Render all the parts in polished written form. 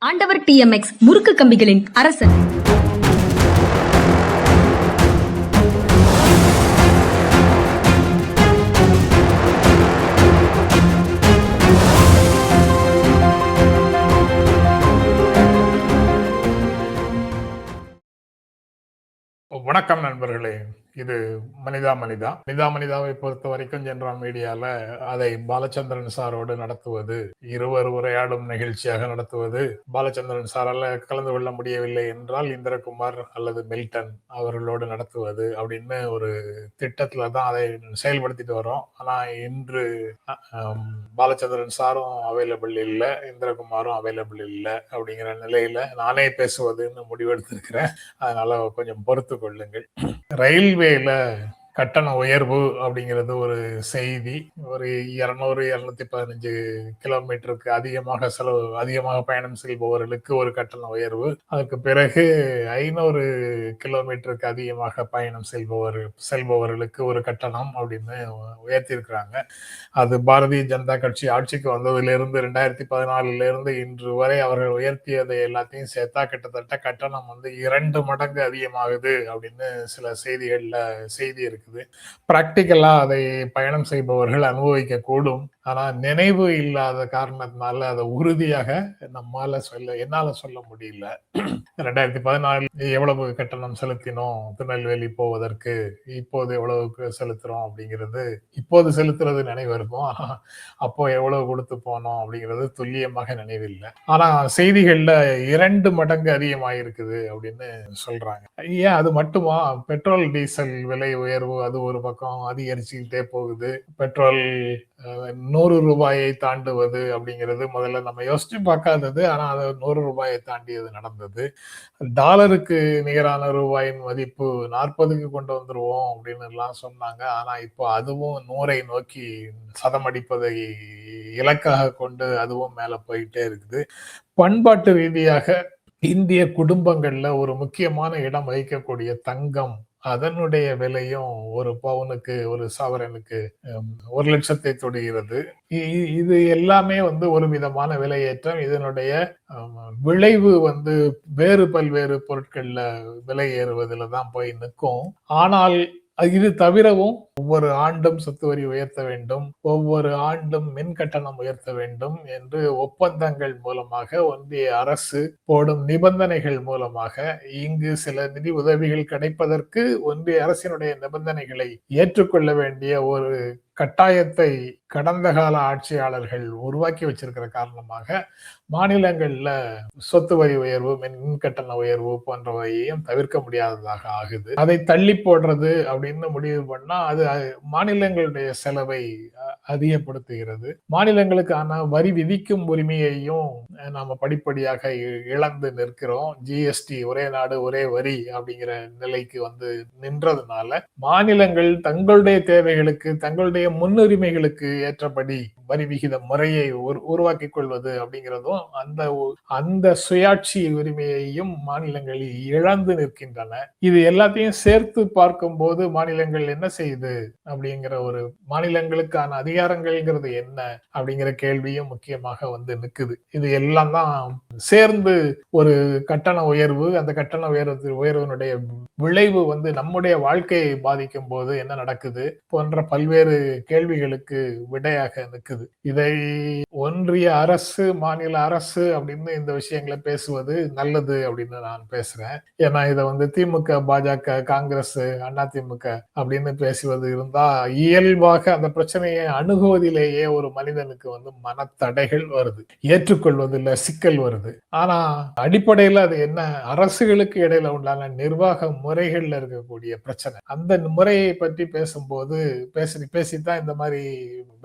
ஆண்டவர் TMX முறுக்கு கம்பிகளின் அரசன். வணக்கம் நண்பர்களே. இது மனிதாவை பொறுத்த வரைக்கும் ஜென்ரல் மீடியால அதை பாலச்சந்திரன் சாரோடு நடத்துவது, இருவர் உரையாடும் நிகழ்ச்சியாக நடத்துவது, பாலச்சந்திரன் சாரால கலந்து கொள்ள முடியவில்லை என்றால் இந்திரகுமார் அல்லது மில்டன் அவர்களோடு நடத்துவது அப்படின்னு ஒரு திட்டத்துல தான் அதை செயல்படுத்திட்டு வரோம். ஆனா இன்று பாலச்சந்திரன் சாரும் அவைலபிள் இல்லை, இந்திரகுமாரும் அவைலபிள் இல்லை அப்படிங்கிற நிலையில நானே பேசுவதுன்னு முடிவெடுத்திருக்கிறேன். அதனால கொஞ்சம் பொறுத்து கொள்ளுங்கள். ரயில்வேல கட்டண உயர்வு அப்படிங்கிறது ஒரு செய்தி. ஒரு 200-215 கிலோமீட்டருக்கு அதிகமாக பயணம் செய்பவர்களுக்கு ஒரு கட்டண உயர்வு, அதுக்கு பிறகு 500 கிலோமீட்டருக்கு அதிகமாக பயணம் செல்பவர்களுக்கு ஒரு கட்டணம் அப்படின்னு உயர்த்தியிருக்கிறாங்க. அது பாரதிய ஜனதா கட்சி ஆட்சிக்கு வந்ததிலிருந்து 2014 இன்று வரை அவர்கள் உயர்த்தியதை எல்லாத்தையும் சேர்த்தா கிட்டத்தட்ட கட்டணம் 2 மடங்கு அதிகமாகுது அப்படின்னு சில செய்தி இருக்கு. பிராக்டிக்கலா அதை பயணம் செய்பவர்கள் அனுபவிக்க கூடும். ஆனா நினைவு இல்லாத காரணத்தினால அதை உறுதியாக என்னால சொல்ல முடியல. 2014 எவ்வளவு கட்டணம் செலுத்தினோம் திருநெல்வேலி போவதற்கு, இப்போது எவ்வளவுக்கு செலுத்துறோம் அப்படிங்கிறது, இப்போது செலுத்துறது நினைவு இருக்கும். ஆனா அப்போ எவ்வளவு கொடுத்து போனோம் அப்படிங்கிறது துல்லியமாக நினைவில்லை. ஆனா செய்திகள்ல 2 மடங்கு அதிகமாயிருக்குது அப்படின்னு சொல்றாங்க. ஏன் அது மட்டுமா? பெட்ரோல் டீசல் விலை உயர்வு அது ஒரு பக்கம் அதிகரிச்சுக்கிட்டே போகுது. பெட்ரோல் 100 ரூபாயை தாண்டுவது அப்படிங்கிறது முதல்ல நம்ம யோசிச்சு பார்க்காதது. ஆனா அது 100 ரூபாயை தாண்டியது நடந்தது. டாலருக்கு நிகரான ரூபாயின் மதிப்பு 40க்கு கொண்டு வந்துருவோம் அப்படின்னு எல்லாம் சொன்னாங்க. ஆனா இப்போ அதுவும் 100ஐ நோக்கி சதமடிப்பதை இலக்காக கொண்டு அதுவும் மேல போயிட்டே இருக்குது. பண்பாட்டு ரீதியாக இந்திய குடும்பங்கள்ல ஒரு முக்கியமான இடம் வகிக்கக்கூடிய தங்கம், அதனுடைய விலையும் ஒரு பவுனுக்கு, ஒரு சவரனுக்கு 1 லட்சத்தை தொடுகிறது. இது எல்லாமே ஒரு விதமான விலையேற்றம். இதனுடைய விளைவு வேறு பல்வேறு பொருட்கள்ல விலை ஏறுவதில் தான் போய் நிற்கும். ஆனால் இது தவிரவும் ஒவ்வொரு ஆண்டும் சொத்து வரி உயர்த்த வேண்டும், ஒவ்வொரு ஆண்டும் மின் கட்டணம் உயர்த்த வேண்டும் என்று ஒப்பந்தங்கள் மூலமாக ஒன்றிய அரசு போடும் நிபந்தனைகள் மூலமாக இங்கு சில நிதி உதவிகள் கிடைப்பதற்கு ஒன்றிய அரசினுடைய நிபந்தனைகளை ஏற்றுக்கொள்ள வேண்டிய ஒரு கட்டாயத்தை கடந்த கால ஆட்சியாளர்கள் உருவாக்கி வச்சிருக்கிற காரணமாக மாநிலங்கள்ல சொத்து வரி உயர்வு, மின் கட்டண உயர்வு போன்றவையும் தவிர்க்க முடியாததாக ஆகுது. அதை தள்ளி போடுறது அப்படின்னு முடிவு பண்ணா அது மாநிலங்களுடைய செலவை அதிகப்படுத்துகிறது. மாநிலங்களுக்கான வரி விதிக்கும் உரிமையையும் நாம படிப்படியாக இழந்து நிற்கிறோம். ஜிஎஸ்டி, ஒரே நாடு ஒரே வரி அப்படிங்கிற நிலைக்கு நின்றதுனால மாநிலங்கள் தங்களுடைய தேவைகளுக்கு, தங்களுடைய முன்னுரிமைகளுக்கு ஏற்றபடி வரி விகித முறையை உருவாக்கி கொள்வது அப்படிங்கிறதும் அந்த சுயாட்சி உரிமையையும் மாநிலங்கள் இழந்து நிற்கின்றன. இது எல்லாத்தையும் சேர்த்து பார்க்கும் போது மாநிலங்கள் என்ன செய்யுது அப்படிங்கிற ஒரு மாநிலங்களுக்கான அதிகாரங்கள்ங்கிறது என்ன அப்படிங்கிற கேள்வியும் முக்கியமாக நிக்குது. இது எல்லாம் தான் சேர்ந்து ஒரு கட்டண உயர்வு, அந்த கட்டண உயர்வினுடைய விளைவு நம்முடைய வாழ்க்கையை பாதிக்கும் போது என்ன நடக்குது போன்ற பல்வேறு கேள்விகளுக்கு விடையாக நிக்குது. இதை ஒன்றிய அரசு, மாநில அரசு அப்படின்னு இந்த விஷயங்களை பேசுவது நல்லது அப்படின்னு நான் பேசுறேன். ஏன்னா இதை திமுக, பாஜக, காங்கிரஸ், அதிமுக அப்படின்னு பேசுவது இருந்தா இயல்பாக அந்த பிரச்சனையை அணுகுவதிலேயே ஒரு மனிதனுக்கு மனத்தடைகள் வருது, ஏற்றுக்கொள்வதில் சிக்கல் வருது. ஆனா அடிப்படையில அது என்ன, அரசுகளுக்கு இடையில உண்டான நிர்வாக முறைகள்ல இருக்கக்கூடிய பிரச்சனை. அந்த முறையை பற்றி பேசும்போது பேசித்தான் இந்த மாதிரி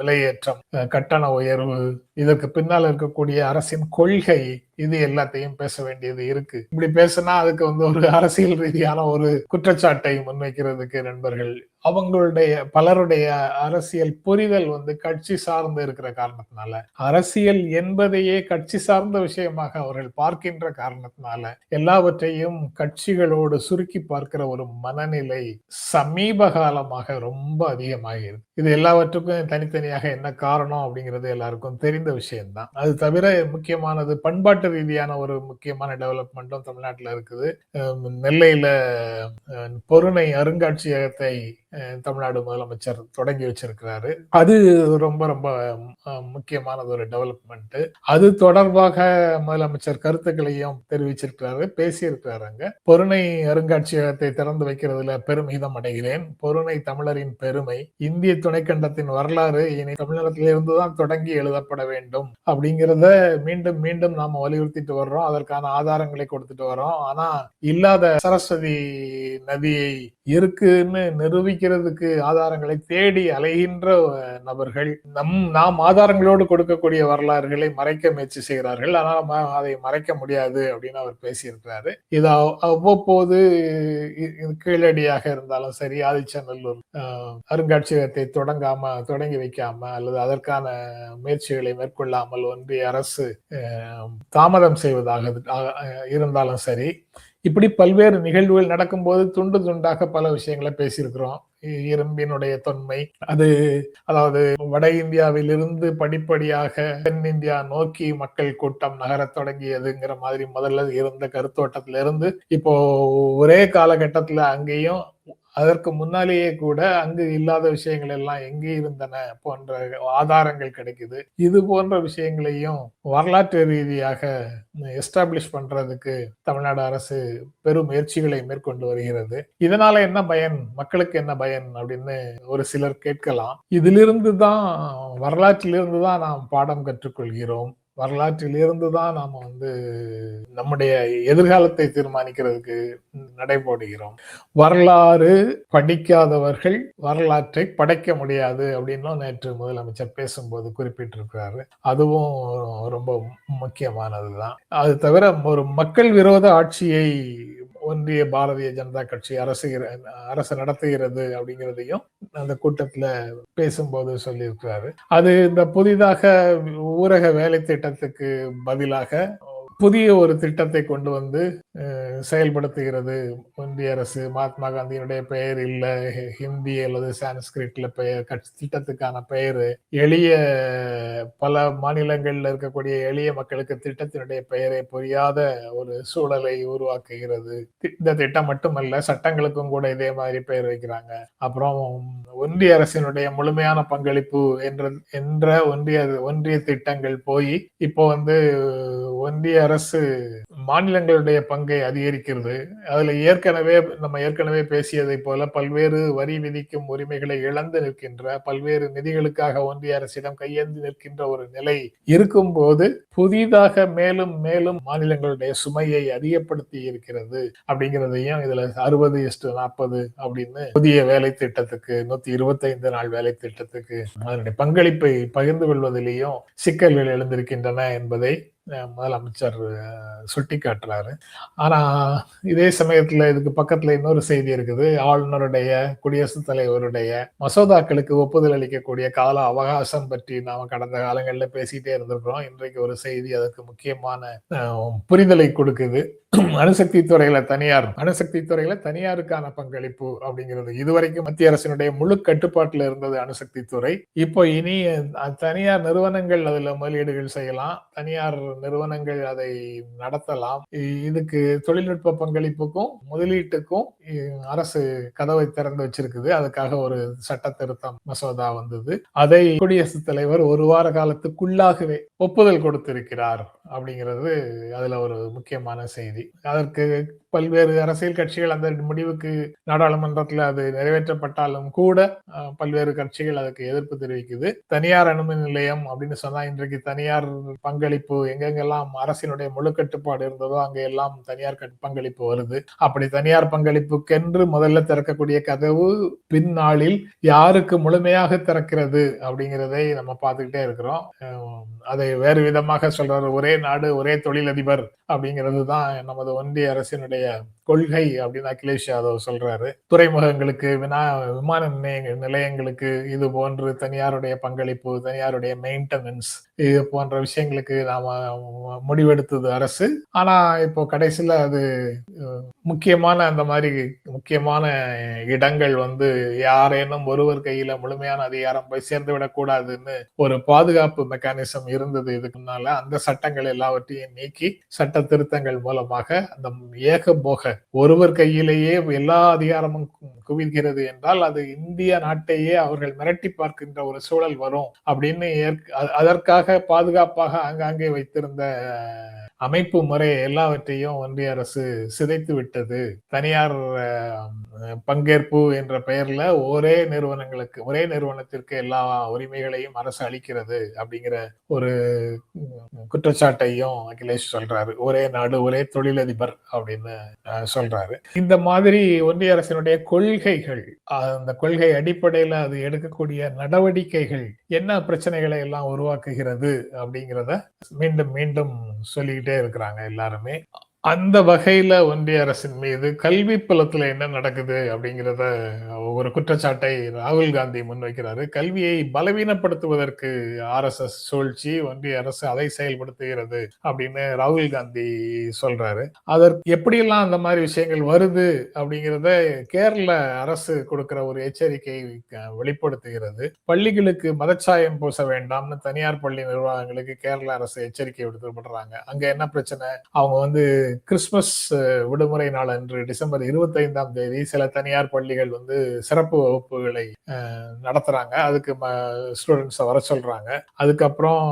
விலையேற்றம், கட்டண உயர்வு, இதற்கு பின்னால் இருக்கக்கூடிய அரசின் கொள்கை, இது எல்லாத்தையும் பேச வேண்டியது இருக்கு. இப்படி பேசினா அதுக்கு ஒரு அரசியல் ரீதியான ஒரு குற்றச்சாட்டை முன்வைக்கிறதுக்கு நண்பர்கள், அவங்களுடைய பலருடைய அரசியல் புரிதல் கட்சி சார்ந்து இருக்கிற காரணத்தினால, அரசியல் என்பதையே கட்சி சார்ந்த விஷயமாக அவர்கள் பார்க்கின்ற காரணத்தினால எல்லாவற்றையும் கட்சிகளோடு சுருக்கி பார்க்கிற ஒரு மனநிலை சமீப காலமாக ரொம்ப அதிகமாகிறது. இது எல்லாவற்றுக்கும் தனித்தனியாக என்ன காரணம் அப்படிங்கிறது எல்லாருக்கும் தெரிந்த விஷயம்தான். அது தவிர முக்கியமானது பண்பாட்டு வரலாற்று ரீதியான ஒரு முக்கியமான டெவலப்மெண்ட்டும் தமிழ்நாட்டில் இருக்குது. நெல்லையில பொருணை அருங்காட்சியகத்தை தமிழ்நாடு முதலமைச்சர் தொடங்கி வச்சிருக்கிறாரு. அது ரொம்ப ரொம்ப முக்கியமானது ஒரு டெவலப்மெண்ட். அது தொடர்பாக முதலமைச்சர் கருத்துக்களையும் தெரிவிச்சிருக்கிறாரு, பேசியிருக்கிறாரு. அங்க பொருணை அருங்காட்சியகத்தை திறந்து வைக்கிறதுல பெருமிதம் அடைகிறேன். பொருணை தமிழரின் பெருமை, இந்திய துணைக்கண்டத்தின் வரலாறு இனி தமிழகத்திலிருந்து தான் தொடங்கி எழுதப்பட வேண்டும் அப்படிங்கிறத மீண்டும் மீண்டும் நாம வலியுறுத்திட்டு வர்றோம். அதற்கான ஆதாரங்களை கொடுத்துட்டு வர்றோம். ஆனா இல்லாத சரஸ்வதி நதியை இருக்குன்னு நிரூபிக்கிறதுக்கு ஆதாரங்களை தேடி அலைகின்ற நபர்கள் நாம் ஆதாரங்களோடு கொடுக்கக்கூடிய வரலாறுகளை மறைக்க முயற்சி செய்கிறார்கள். ஆனால் அதை மறைக்க முடியாது அப்படின்னு அவர் பேசியிருக்கிறாரு. இது அவ்வப்போது கீழடியாக இருந்தாலும் சரி, ஆதிச்சநல்லூர் அருங்காட்சியகத்தை தொடங்கி வைக்காம அல்லது அதற்கான முயற்சிகளை மேற்கொள்ளாமல் ஒன்றிய அரசு தாமதம் செய்வதாக இருந்தாலும் சரி, இப்படி பல்வேறு நிகழ்வுகள் நடக்கும்போது துண்டு துண்டாக பல விஷயங்களை பேசியிருக்கிறோம். இரும்பினுடைய தொன்மை, அதாவது வட இந்தியாவிலிருந்து படிப்படியாக தென்னிந்தியா நோக்கி மக்கள் கூட்டம் நகரத் தொடங்கியதுங்கிற மாதிரி முதல்ல இருந்த கருத்தோட்டத்திலிருந்து இப்போ ஒரே காலகட்டத்துல அங்கேயும் அதற்கு முன்னாலேயே கூட அங்கு இல்லாத விஷயங்கள் எல்லாம் எங்கே இருந்தன போன்ற ஆதாரங்கள் கிடைக்குது. இது போன்ற விஷயங்களையும் வரலாற்று ரீதியாக எஸ்டாப்ளிஷ் பண்றதுக்கு தமிழ்நாடு அரசு பெரும் முயற்சிகளை மேற்கொண்டு வருகிறது. இதனால என்ன பயன், மக்களுக்கு என்ன பயன் அப்படின்னு ஒரு சிலர் கேட்கலாம். வரலாற்றிலிருந்து தான் நாம் பாடம் கற்றுக்கொள்கிறோம். வரலாற்றிலிருந்து தான் நாம நம்முடைய எதிர்காலத்தை தீர்மானிக்கிறதுக்கு நடைபோடுகிறோம். வரலாறு படிக்காதவர்கள் வரலாற்றை படைக்க முடியாது அப்படின்னு நேற்று முதலமைச்சர் பேசும்போது குறிப்பிட்டிருக்கிறாரு. அதுவும் ரொம்ப முக்கியமானதுதான். அது தவிர ஒரு மக்கள் விரோத ஆட்சியை ஒன்றிய பாரதிய ஜனதா கட்சி அரசு நடத்துகிறது அப்படிங்கிறதையும் அந்த கூட்டத்துல பேசும்போது சொல்லியிருக்கிறாரு. அது இந்த புதிதாக ஊரக வேலை திட்டத்துக்கு பதிலாக புதிய ஒரு திட்டத்தை கொண்டு வந்து செயல்படுத்துகிறது ஒன்றிய அரசு. மகாத்மா காந்தியினுடைய பெயர் இல்ல, ஹிந்தி அல்லது சான்ஸ்கிரிட்ல பெயர், திட்டத்துக்கான பெயர் எளிய பல மாநிலங்கள்ல இருக்கக்கூடிய எளிய மக்களுக்கு திட்டத்தினுடைய பெயரை புரியாத ஒரு சூழலை உருவாக்குகிறது. இந்த திட்டம் மட்டுமல்ல, சட்டங்களுக்கும் கூட இதே மாதிரி பெயர் வைக்கிறாங்க. அப்புறம் ஒன்றிய அரசினுடைய முழுமையான பங்களிப்பு என்ற ஒன்றிய திட்டங்கள் போய் இப்போ ஒன்றிய அரசு மாநிலங்களுடைய பங்கை அதிகரிக்கிறது. அதுல நம்ம ஏற்கனவே பேசியதை போல பல்வேறு வரி விதிக்கும் உரிமைகளை இழந்து நிற்கின்ற, பல்வேறு நிதிகளுக்காக ஒன்றிய அரசிடம் கையேந்தி நிற்கின்ற ஒரு நிலை இருக்கும் போது புதிதாக மேலும் மேலும் மாநிலங்களுடைய சுமையை அதிகப்படுத்தி இருக்கிறது அப்படிங்கிறதையும் இதுல 60:40 அப்படின்னு புதிய வேலை திட்டத்துக்கு 125 நாள் வேலை திட்டத்துக்கு அதனுடைய பங்களிப்பை பகிர்ந்து கொள்வதிலேயும் சிக்கல்கள் எழுந்திருக்கின்றன என்பதை முதலமைச்சர் சுட்டி காட்டுறாரு. ஆனா இதே சமயத்துல இதுக்கு பக்கத்துல இன்னொரு செய்தி இருக்குது. ஆளுநருடைய, குடியரசுத் தலைவருடைய மசோதாக்களுக்கு ஒப்புதல் அளிக்கக்கூடிய கால அவகாசம் பற்றி நாம கடந்த காலங்களில் பேசிட்டே இருந்திருக்கிறோம். இன்றைக்கு ஒரு செய்தி அதற்கு முக்கியமான புரிதலை கொடுக்குது. அணுசக்தி துறையில தனியாருக்கான பங்களிப்பு அப்படிங்கிறது இதுவரைக்கும் மத்திய அரசினுடைய முழு கட்டுப்பாட்டுல இருந்தது அணுசக்தி துறை. இப்போ இனி தனியார் நிறுவனங்கள் அதுல முதலீடுகள் செய்யலாம், தனியார் நிறுவனங்கள் அதை நடத்தலாம். இதுக்கு தொழில்நுட்ப பங்களிப்புக்கும் முதலீட்டுக்கும் அரசு கதவை திறந்து வச்சிருக்குது. அதுக்காக ஒரு சட்ட திருத்தம் மசோதா வந்தது. அதை குடியரசுத் தலைவர் ஒரு வார காலத்துக்குள்ளாகவே ஒப்புதல் கொடுத்திருக்கிறார் அப்படிங்கிறது அதுல ஒரு முக்கியமான செய்தி. அதற்கு பல்வேறு அரசியல் கட்சிகள் அந்த முடிவுக்கு நாடாளுமன்றத்தில் அது நிறைவேற்றப்பட்டாலும் கூட பல்வேறு கட்சிகள் அதுக்கு எதிர்ப்பு தெரிவிக்குது. தனியார் அணுமின் நிலையம் அப்படின்னு சொன்னா இன்றைக்கு தனியார் பங்களிப்பு எங்கெங்கெல்லாம் அரசினுடைய முழு கட்டுப்பாடு இருந்ததோ அங்கெல்லாம் தனியார் பங்களிப்பு வருது. அப்படி தனியார் பங்களிப்புக்கென்று முதல்ல திறக்கக்கூடிய கதவு பின்னாளில் யாருக்கு முழுமையாக திறக்கிறது அப்படிங்கிறதை நம்ம பார்த்துக்கிட்டே இருக்கிறோம். அதை வேறு விதமாக சொல்றாரு, ஒரே நாடு ஒரே தொழிலதிபர் அப்படிங்கிறது தான் நமது ஒன்றிய அரசினுடைய அரசினுடைய கொள்கை அப்படின்னு அகிலேஷ் யாதவ் சொல்றாரு. துறைமுகங்களுக்கு, விமான நிலையங்களுக்கு இது போன்று தனியாருடைய பங்களிப்பு, தனியாருடைய மெயின்டெனன்ஸ் இது போன்ற விஷயங்களுக்கு நாம முடிவெடுத்தது அரசு. ஆனா இப்போ கடைசியில அது முக்கியமான அந்த மாதிரி முக்கியமான இடங்கள் யாரேனும் ஒருவர் கையில முழுமையான அதிகாரம் போய் சேர்ந்து விடக்கூடாதுன்னு ஒரு பாதுகாப்பு மெக்கானிசம் இருந்தது இதுக்கு முன்னால. அந்த சட்டங்கள் எல்லாவற்றையும் நீக்கி சட்ட திருத்தங்கள் மூலமாக அந்த ஏகபோக ஒருவர் கையிலேயே எல்லா அதிகாரமும் குவிக்கிறது என்றால் அது இந்திய நாட்டையே அவர்கள் மிரட்டி பார்க்கின்ற ஒரு சூழல் வரும் அப்படின்னு அதற்காக பாதுகாப்பாக ஆங்காங்கே வைத்திருந்த அமைப்பு முறை எல்லாவற்றையும் ஒன்றிய அரசு சிதைத்து விட்டது. தனியார் பங்கேற்பு என்ற பெயர்ல ஒரே நிறுவனத்திற்கு எல்லா உரிமைகளையும் அரசு அளிக்கிறது அப்படிங்கிற ஒரு குற்றச்சாட்டையும் அகிலேஷ் சொல்றாரு. ஒரே நாடு ஒரே தொழிலதிபர் அப்படின்னு சொல்றாரு. இந்த மாதிரி ஒன்றிய அரசினுடைய கொள்கைகள், அந்த கொள்கை அடிப்படையில அது எடுக்கக்கூடிய நடவடிக்கைகள் என்ன பிரச்சனைகளை எல்லாம் உருவாக்குகிறது அப்படிங்கிறத மீண்டும் மீண்டும் சொல்லிக்கிட்டே இருக்கிறாங்க எல்லாருமே. அந்த வகையில ஒன்றிய அரசின் மீது கல்வி புலத்துல என்ன நடக்குது அப்படிங்கிறத ஒரு குற்றச்சாட்டை ராகுல் காந்தி முன்வைக்கிறாரு. கல்வியை பலவீனப்படுத்துவதற்கு RSS சூழ்ச்சி, ஒன்றிய அரசு அதை செயல்படுத்துகிறது அப்படின்னு ராகுல் காந்தி சொல்றாரு. அதற்கு எப்படியெல்லாம் அந்த மாதிரி விஷயங்கள் வருது அப்படிங்கிறத கேரள அரசு கொடுக்கிற ஒரு எச்சரிக்கை வெளிப்படுத்துகிறது. பள்ளிகளுக்கு மதச்சாயம் பூச வேண்டாம்னு தனியார் பள்ளி நிர்வாகங்களுக்கு கேரள அரசு எச்சரிக்கை விடுத்துப்படுறாங்க. அங்க என்ன பிரச்சனை, அவங்க கிறிஸ்துமஸ் விடுமுறை நாள் அன்று டிசம்பர் 25ஆம் தேதி சில தனியார் பள்ளிகள் சிறப்பு வகுப்புகளை நடத்துறாங்க. அதுக்கு ஸ்டூடெண்ட்ஸை வர சொல்றாங்க. அதுக்கப்புறம்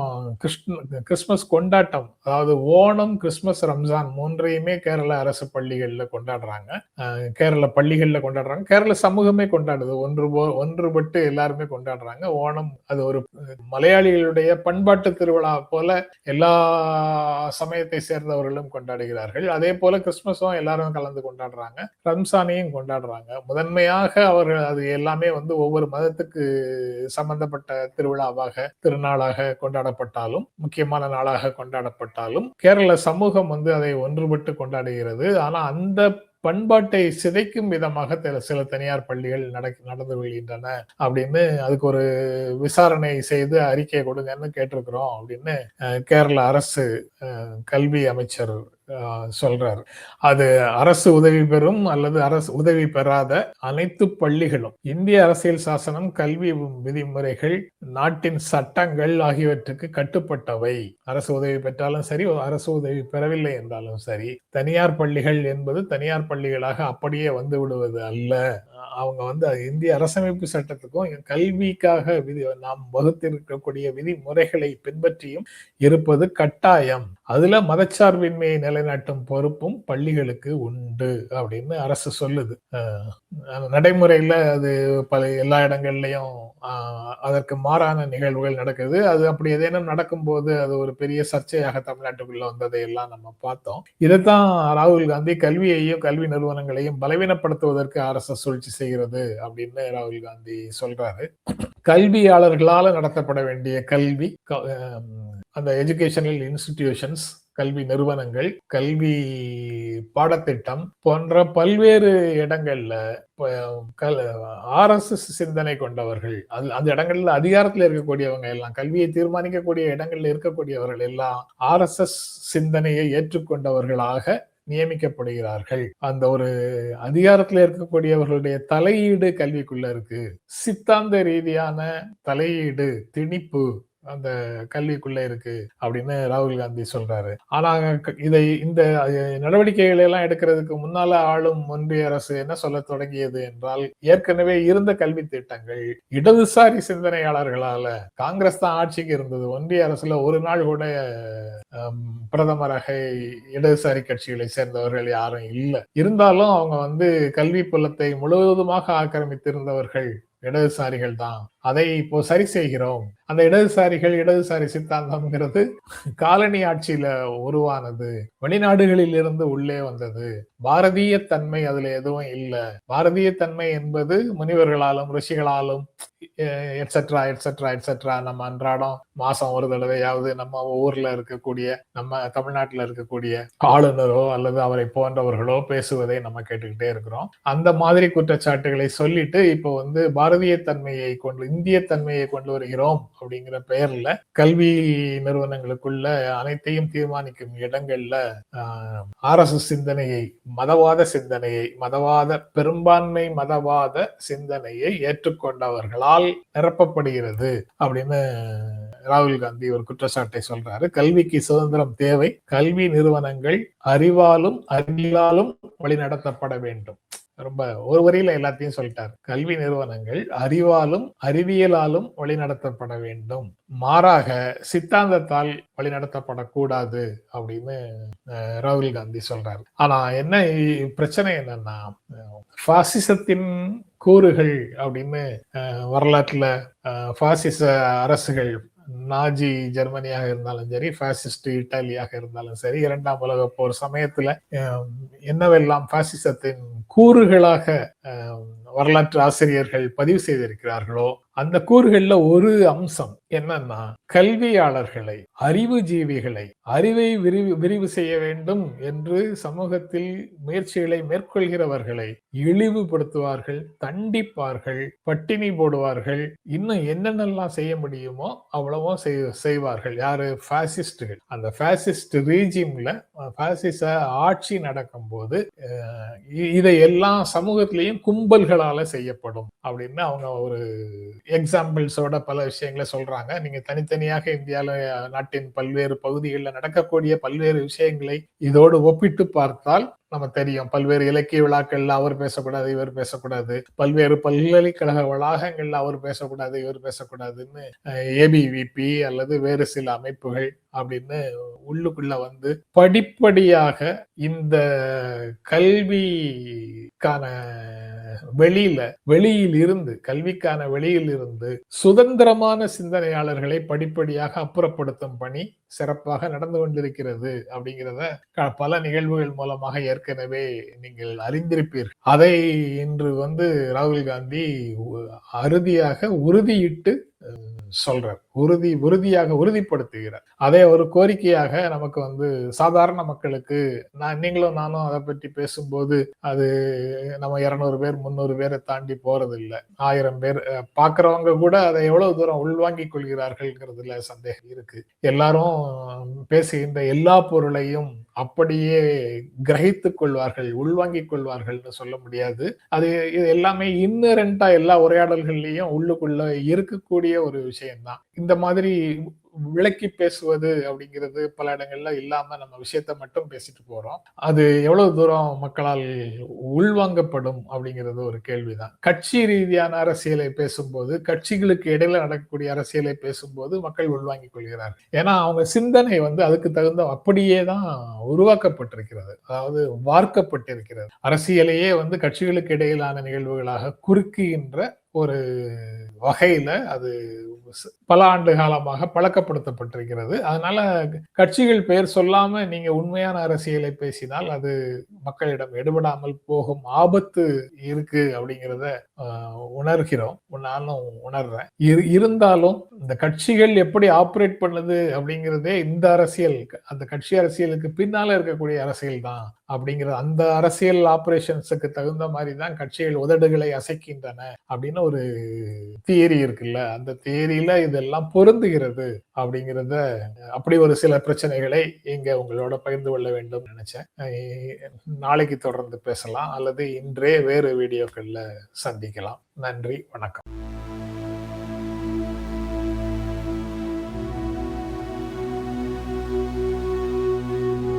கிறிஸ்துமஸ் கொண்டாட்டம், அதாவது ஓணம், கிறிஸ்துமஸ், ரம்ஜான் மூன்றையுமே கேரள அரசு பள்ளிகள்ல கொண்டாடுறாங்க. கேரள சமூகமே கொண்டாடுது. ஒன்றுபட்டு எல்லாருமே கொண்டாடுறாங்க. ஓணம் அது ஒரு மலையாளிகளுடைய பண்பாட்டு திருவிழா போல எல்லா சமயத்தை சேர்ந்தவர்களும் கொண்டாடுகிறார்கள். அதே போல கிறிஸ்துமஸும் எல்லாரும் கலந்து கொண்டாடுறாங்க, ரம்சானையும் கொண்டாடுறாங்க. முதன்மையாக அவர்கள் அது எல்லாமே ஒவ்வொரு மதத்துக்கு சம்பந்தப்பட்ட திருநாளாக கொண்டாடப்பட்டாலும், முக்கியமான நாளாக கொண்டாடப்பட்டாலும் கேரள சமூகம் அதை ஒன்றுபட்டு கொண்டாடுகிறது. ஆனா அந்த பண்பாட்டை சிதைக்கும் விதமாக சில தனியார் பள்ளிகள் நடந்து வருகின்றன அப்படின்னு அதுக்கு ஒரு விசாரணை செய்து அறிக்கை கொடுங்கன்னு கேட்டிருக்கிறோம் அப்படின்னு கேரள அரசு கல்வி அமைச்சர் சொல்றாரு. அது அரசு உதவி பெறும் அல்லது அரசு உதவி பெறாத அனைத்து பள்ளிகளும் இந்திய அரசியல் சாசனம், கல்வி விதிமுறைகள், நாட்டின் சட்டங்கள் ஆகியவற்றுக்கு கட்டுப்பட்டவை. அரசு உதவி பெற்றாலும் சரி, அரசு உதவி பெறவில்லை என்றாலும் சரி, தனியார் பள்ளிகள் என்பது தனியார் பள்ளிகளாக அப்படியே வந்து விடுவது அல்ல. அவங்க இந்திய அரசமைப்பு சட்டத்துக்கும் கல்விக்காக நாம் வகுத்திருக்கக்கூடிய விதிமுறைகளை பின்பற்றியும் இருப்பது கட்டாயம். அதுல மதச்சார்பின்மையை நிலைநாட்டும் பொறுப்பும் பள்ளிகளுக்கு உண்டு அப்படின்னு அரசு சொல்லுது. நடைமுறையில அது எல்லா இடங்கள்லயும் அதற்கு மாறான நிகழ்வுகள் நடக்குது. அது அப்படி ஏதேனும் நடக்கும்போது அது ஒரு பெரிய சர்ச்சையாக தமிழ்நாட்டுக்குள்ள வந்ததை எல்லாம் நம்ம பார்த்தோம். இதைத்தான் ராகுல் காந்தி கல்வியையும் கல்வி நிறுவனங்களையும் பலவீனப்படுத்துவதற்கு RSS சூழ்ச்சி செய்கிறது அப்படின்னு ராகுல் காந்தி சொல்றாரு. கல்வியாளர்களால நடத்தப்பட வேண்டிய கல்வி, அந்த எஜுகேஷனல் இன்ஸ்டிடியூஷன்ஸ், கல்வி நிறுவனங்கள், கல்வி பாடத்திட்டம் போன்ற பல்வேறு இடங்கள்ல RSS சிந்தனை கொண்டவர்கள், அந்த இடங்கள்ல அதிகாரத்தில் இருக்கக்கூடியவங்க எல்லாம், கல்வியை தீர்மானிக்கக்கூடிய இடங்கள்ல இருக்கக்கூடியவர்கள் எல்லாம் RSS சிந்தனையை ஏற்றுக்கொண்டவர்களாக நியமிக்கப்படுகிறார்கள். அந்த ஒரு அதிகாரத்தில் இருக்கக்கூடியவர்களுடைய தலையீடு கல்விக்குள்ள இருக்கு. சித்தாந்த ரீதியான தலையீடு, திணிப்பு அந்த கல்விக்குள்ள இருக்கு அப்படின்னு ராகுல் காந்தி சொல்றாரு. ஆனா இந்த நடவடிக்கைகளை எல்லாம் எடுக்கிறதுக்கு முன்னால ஆளும் ஒன்றிய அரசு என்ன சொல்ல தொடங்கியது என்றால், ஏற்கனவே இருந்த கல்வி திட்டங்கள் இடதுசாரி சிந்தனையாளர்களால, காங்கிரஸ் தான் ஆட்சிக்கு இருந்தது, ஒன்றிய அரசுல ஒரு நாள் கூட பிரதமராக இடதுசாரி கட்சிகளை சேர்ந்தவர்கள் யாரும் இல்லை. இருந்தாலும் அவங்க கல்வி புலத்தை முழுவதுமாக ஆக்கிரமித்திருந்தவர்கள் இடதுசாரிகள் தான் அதை இப்போ சரி செய்கிறோம். அந்த இடதுசாரி சித்தாந்தம்ங்கிறது காலனி ஆட்சியில உருவானது, வெளிநாடுகளில் இருந்து உள்ளே வந்தது. பாரதிய தன்மை அதுல எதுவும் இல்ல. பாரதிய தன்மை என்பது முனிவர்களாலும் ரிஷிகளாலும் எட்ஸெட்ரா எட்ஸெட்ரா எட்ஸெட்ரா நம்ம அன்றாடம் மாசம் ஒரு தடவையாவது நம்ம ஊர்ல இருக்கக்கூடிய, நம்ம தமிழ்நாட்டில் இருக்கக்கூடிய ஆளுநரோ அல்லது அவரை போன்றவர்களோ பேசுவதை நம்ம கேட்டுக்கிட்டே இருக்கிறோம். அந்த மாதிரி குற்றச்சாட்டுகளை சொல்லிட்டு இப்போ பாரதிய தன்மையை இந்திய தன்மையை கொண்டு வருகிறோம் அப்படிங்கிற பெயர்ல கல்வி நிறுவனங்களுக்குள்ள அனைத்தையும் தீர்மானிக்கும் இடங்கள்ல RSS சிந்தனையை, பெரும்பான்மை மதவாத சிந்தனையை ஏற்றுக்கொண்டவர்களால் நிரப்பப்படுகிறது அப்படின்னு ராகுல் காந்தி ஒரு குற்றச்சாட்டை சொல்றாரு. கல்விக்கு சுதந்திரம் தேவை. கல்வி நிறுவனங்கள் அறிவாலும் அறிவியலாலும் வழிநடத்தப்பட வேண்டும். ரொம்ப ஒரு வரியில எல்லாத்தையும் சொல்லிட்டாரு. கல்வி நிறுவனங்கள் அறிவாலும் அறிவியலாலும் வழிநடத்தப்பட வேண்டும், மாறாக சித்தாந்தத்தால் வழிநடத்தப்படக்கூடாது அப்படின்னு ராகுல் காந்தி சொல்றாரு. ஆனா என்ன பிரச்சனை என்னன்னா, பாசிசத்தின் கூறுகள் அப்படின்னு வரலாற்றுல பாசிச அரசுகள், நாஜி ஜெர்மனியாக இருந்தாலும் சரி, பாசிஸ்ட் இத்தாலியாக இருந்தாலும் சரி, 2ஆம் உலக போர் சமயத்துல என்னவெல்லாம் பாசிசத்தின் கூறுகளாக வரலாற்று ஆசிரியர்கள் பதிவு செய்திருக்கிறார்களோ அந்த கூறுகள்ல ஒரு அம்சம் என்னன்னா, கல்வியாளர்களை, அறிவுஜீவிகளை, அறிவை விரிவு செய்ய வேண்டும் என்று சமூகத்தில் முயற்சிகளை மேற்கொள்கிறவர்களை இழிவுபடுத்துவார்கள், தண்டிப்பார்கள், பட்டினி போடுவார்கள், இன்னும் என்னென்னலாம் செய்ய முடியுமோ அவ்வளவோ செய்வார்கள். யாரு? பாசிஸ்டுகள். அந்த பாசிஸ்ட் ரீஜிம்ல பாசிச ஆட்சி நடக்கும் போது இதையெல்லாம் சமூகத்திலையும் கும்பல்களால செய்யப்படும் அப்படின்னு அவங்க ஒரு எக்ஸாம்பிள்ஸோட பல விஷயங்களை சொல்றாங்க. நீங்க தனித்தனியாக இந்தியால நாட்டின் பல்வேறு பகுதிகளில் நடக்கக்கூடிய பல்வேறு விஷயங்களை இதோடு ஒப்பிட்டு பார்த்தால் நம்ம தெரியும். பல்வேறு இலக்கிய விழாக்கள்ல அவர் பேசக்கூடாது, இவர் பேசக்கூடாது, பல்வேறு பல்கலைக்கழக வளாகங்கள்ல அவர் பேசக்கூடாது, இவர் பேசக்கூடாதுன்னு ABVP அல்லது வேறு சில அமைப்புகள் அப்படின்னு உள்ளுக்குள்ள படிப்படியாக இந்த கல்விக்கான கல்விக்கான வெளியில் இருந்து சுதந்திரமான சிந்தனையாளர்களை படிப்படியாக அப்புறப்படுத்தும் பணி சிறப்பாக நடந்து கொண்டிருக்கிறது அப்படிங்கிறத பல நிகழ்வுகள் மூலமாக ஏற்கனவே நீங்கள் அறிந்திருப்பீர்கள். அதை இன்று ராகுல் காந்தி அறுதியாக உறுதியிட்டு சொல்றார், உறுதியாக உறுதிப்படுத்துகிறார். அதே ஒரு கோரிக்கையாக நமக்கு சாதாரண மக்களுக்கு, நீங்களும் நானும் அதை பற்றி பேசும்போது அது நம்ம 200 பேர் 300 பேரை தாண்டி போறது இல்லை. 1000 பேர் பாக்குறவங்க கூட அதை எவ்வளவு தூரம் உள்வாங்கிக் கொள்கிறார்கள்ங்கிறதுல சந்தேகம் இருக்கு. எல்லாரும் பேசுகின்ற எல்லா பொருளையும் அப்படியே கிரகித்துக் கொள்வார்கள், உள்வாங்கிக் கொள்வார்கள்னு சொல்ல முடியாது. அது எல்லாமே இன்னரண்டா எல்லா உரையாடல்கள்லயும் உள்ளுக்குள்ள இருக்கக்கூடிய ஒரு விஷயம்தான். இந்த மாதிரி விளக்கி பேசுவது அப்படிங்கிறது பல இடங்கள்ல இல்லாம நம்ம விஷயத்த மட்டும் பேசிட்டு போறோம். அது எவ்வளவு தூரம் மக்களால் உள்வாங்கப்படும் அப்படிங்கிறது ஒரு கேள்விதான். கட்சி ரீதியான அரசியலை பேசும்போது, கட்சிகளுக்கு இடையில நடக்கக்கூடிய அரசியலை பேசும்போது மக்கள் உள்வாங்கிக் கொள்கிறார்கள். ஏன்னா அவங்க சிந்தனை அதுக்கு தகுந்த அப்படியே தான் உருவாக்கப்பட்டிருக்கிறது, அதாவது வார்க்கப்பட்டிருக்கிறது. அரசியலையே கட்சிகளுக்கு இடையிலான நிகழ்வுகளாக குறுக்குகின்ற ஒரு வகையில அது பல ஆண்டு காலமாக பழக்கப்படுத்தப்பட்டிருக்கிறது. அதனால கட்சிகள் பெயர் சொல்லாம நீங்க உண்மையான அரசியலை பேசினால் அது மக்களிடம் எடுபடாமல் போகும் ஆபத்து இருக்கு அப்படிங்கிறத உணர்கிறோம், நானும் உணர்றேன். இருந்தாலும் இந்த கட்சிகள் எப்படி ஆப்ரேட் பண்ணுது அப்படிங்கிறதே இந்த அரசியல், அந்த கட்சி அரசியலுக்கு பின்னால இருக்கக்கூடிய அரசியல் தான் அப்படிங்கிற அந்த அரசியல் ஆபரேஷன்ஸுக்கு தகுந்த மாதிரி தான் கட்சிகள் உதடுகளை அசைக்கின்றன அப்படின்னு ஒரு தியரி இருக்குல்ல. அந்த தியரியில இதெல்லாம் பொருந்துகிறது அப்படிங்கிறத, அப்படி ஒரு சில பிரச்சனைகளை இங்க உங்களோட பகிர்ந்து கொள்ள வேண்டும் நினைச்சேன். நாளைக்கு தொடர்ந்து பேசலாம் அல்லது இன்றே வேறு வீடியோக்கள்ல சந்திக்கலாம். நன்றி, வணக்கம்.